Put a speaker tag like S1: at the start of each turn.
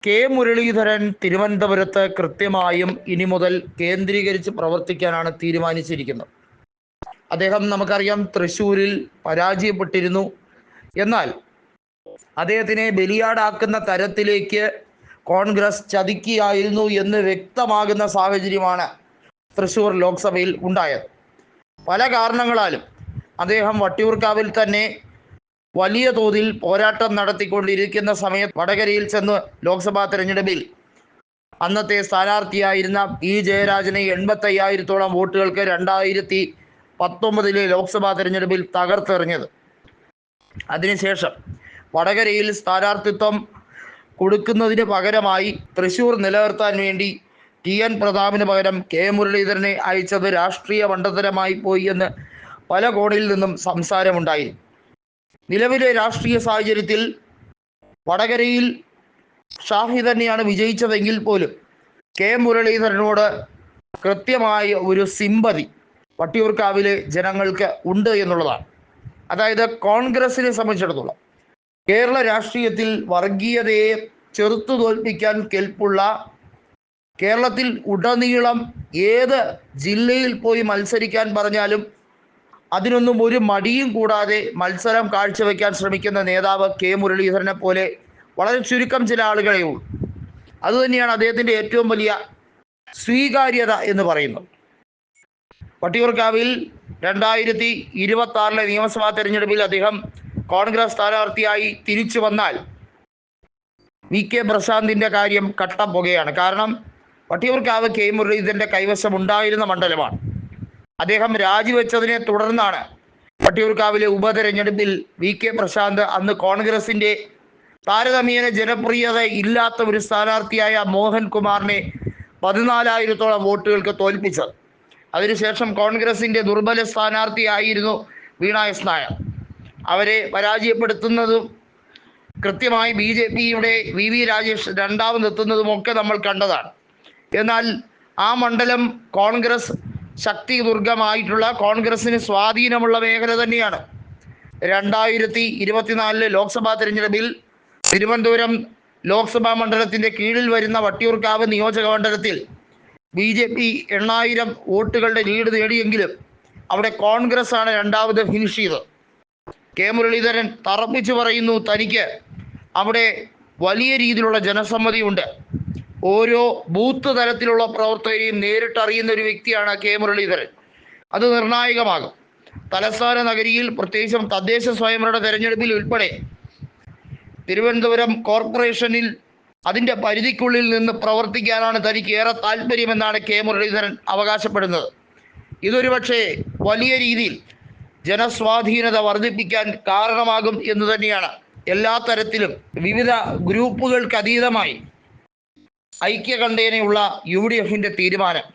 S1: K Muraleedharan തിരുവനന്തപുരത്ത് കൃത്യമായും ഇനി മുതൽ കേന്ദ്രീകരിച്ച് പ്രവർത്തിക്കാനാണ് തീരുമാനിച്ചിരിക്കുന്നത്. അദ്ദേഹം നമുക്കറിയാം തൃശ്ശൂരിൽ പരാജയപ്പെട്ടിരുന്നു. എന്നാൽ അദ്ദേഹത്തിനെ ബലിയാടാക്കുന്ന തരത്തിലേക്ക് കോൺഗ്രസ് ചതിക്കുകയായിരുന്നു എന്ന് വ്യക്തമാകുന്ന സാഹചര്യമാണ് തൃശ്ശൂർ ലോക്സഭയിൽ ഉണ്ടായത്. പല കാരണങ്ങളാലും അദ്ദേഹം വട്ടിയൂർക്കാവിൽ തന്നെ വലിയ തോതിൽ പോരാട്ടം നടത്തിക്കൊണ്ടിരിക്കുന്ന സമയത്ത് വടകരയിൽ ചെന്ന് ലോക്സഭാ തെരഞ്ഞെടുപ്പിൽ അന്നത്തെ സ്ഥാനാർത്ഥിയായിരുന്ന പി ജയരാജനെ 85,000-ഓളം വോട്ടുകൾക്ക് 2019 ലോക്സഭാ തെരഞ്ഞെടുപ്പിൽ തകർത്തെറിഞ്ഞത്. അതിനുശേഷം വടകരയിൽ സ്ഥാനാർത്ഥിത്വം കൊടുക്കുന്നതിന് പകരമായി തൃശ്ശൂർ നിലനിർത്താൻ വേണ്ടി TN പ്രതാപിന് പകരം കെ മുരളീധരനെ അയച്ചത് രാഷ്ട്രീയ മണ്ടത്തരമായി പോയി എന്ന് പല കോണിൽ നിന്നും സംസാരമുണ്ടായി. നിലവിലെ രാഷ്ട്രീയ സാഹചര്യത്തിൽ വടകരയിൽ ഷാഫി തന്നെയാണ് വിജയിച്ചതെങ്കിൽ പോലും കെ മുരളീധരനോട് കൃത്യമായ ഒരു സിമ്പതി വട്ടിയൂർക്കാവിലെ ജനങ്ങൾക്ക് ഉണ്ട് എന്നുള്ളതാണ്. അതായത് കോൺഗ്രസിനെ സംബന്ധിച്ചിടത്തോളം കേരള രാഷ്ട്രീയത്തിൽ വർഗീയതയെ ചെറുത്തു തോൽപ്പിക്കാൻ കെൽപ്പുള്ള, കേരളത്തിൽ ഉടനീളം ഏത് ജില്ലയിൽ പോയി മത്സരിക്കാൻ പറഞ്ഞാലും അതിനൊന്നും ഒരു മടിയും കൂടാതെ മത്സരം കാഴ്ചവെക്കാൻ ശ്രമിക്കുന്ന നേതാവ് കെ മുരളീധരനെ പോലെ വളരെ ചുരുക്കം ചില ആളുകളെ ഉള്ളൂ. അതുതന്നെയാണ് അദ്ദേഹത്തിൻ്റെ ഏറ്റവും വലിയ സ്വീകാര്യത എന്ന് പറയുന്നത്. വട്ടിയൂർക്കാവിൽ 2026 നിയമസഭാ തെരഞ്ഞെടുപ്പിൽ അദ്ദേഹം കോൺഗ്രസ് സ്ഥാനാർത്ഥിയായി തിരിച്ചു വന്നാൽ VK പ്രശാന്തിൻ്റെ കാര്യം കട്ട പുകയാണ്. കാരണം വട്ടിയൂർക്കാവ് കെ മുരളീധരൻ്റെ കൈവശം ഉണ്ടായിരുന്ന മണ്ഡലമാണ്. അദ്ദേഹം രാജിവെച്ചതിനെ തുടർന്നാണ് വട്ടിയൂർക്കാവിലെ ഉപതെരഞ്ഞെടുപ്പിൽ VK പ്രശാന്ത് അന്ന് കോൺഗ്രസിൻ്റെ താരതമ്യേന ജനപ്രിയത ഇല്ലാത്ത ഒരു സ്ഥാനാർത്ഥിയായ മോഹൻകുമാറിനെ 14,000-ഓളം വോട്ടുകൾക്ക് തോൽപ്പിച്ചത്. അതിനുശേഷം കോൺഗ്രസിൻ്റെ ദുർബല സ്ഥാനാർത്ഥിയായിരുന്നു വീണ എസ് നായർ. അവരെ പരാജയപ്പെടുത്തുന്നതും കൃത്യമായി BJPയുടെ VV രാജേഷ് രണ്ടാമതെത്തുന്നതുമൊക്കെ നമ്മൾ കണ്ടതാണ്. എന്നാൽ ആ മണ്ഡലം കോൺഗ്രസ് ശക്തി ദുർഗമായിട്ടുള്ള, കോൺഗ്രസിന് സ്വാധീനമുള്ള മേഖല തന്നെയാണ്. 2024 ലോക്സഭാ തെരഞ്ഞെടുപ്പിൽ തിരുവനന്തപുരം ലോക്സഭാ മണ്ഡലത്തിൻ്റെ കീഴിൽ വരുന്ന വട്ടിയൂർക്കാവ് നിയോജക മണ്ഡലത്തിൽ BJP 8,000 വോട്ടുകളുടെ ലീഡ് നേടിയെങ്കിലും അവിടെ കോൺഗ്രസ് ആണ് രണ്ടാമത് ഫിനിഷ് ചെയ്തത്. കെ മുരളീധരൻ തറപ്പിച്ചു പറയുന്നു തനിക്ക് അവിടെ വലിയ രീതിയിലുള്ള ജനസമ്മതിയുണ്ട്. ഓരോ ബൂത്ത് തലത്തിലുള്ള പ്രവർത്തകരെയും നേരിട്ടറിയുന്ന ഒരു വ്യക്തിയാണ് കെ മുരളീധരൻ. അത് നിർണായകമാകും. തലസ്ഥാന നഗരിയിൽ പ്രത്യേകിച്ചും തദ്ദേശ സ്വയംഭരണ തെരഞ്ഞെടുപ്പിൽ ഉൾപ്പെടെ തിരുവനന്തപുരം കോർപ്പറേഷനിൽ അതിൻ്റെ പരിധിക്കുള്ളിൽ നിന്ന് പ്രവർത്തിക്കാനാണ് തനിക്ക് ഏറെ താല്പര്യമെന്നാണ് കെ മുരളീധരൻ അവകാശപ്പെടുന്നത്. ഇതൊരു പക്ഷേ വലിയ രീതിയിൽ ജനസ്വാധീനത വർദ്ധിപ്പിക്കാൻ കാരണമാകും എന്ന് തന്നെയാണ് എല്ലാ തരത്തിലും വിവിധ ഗ്രൂപ്പുകൾക്ക് അതീതമായി ഐക്യകണ്ഠേനയുള്ള UDFൻ്റെ തീരുമാനം.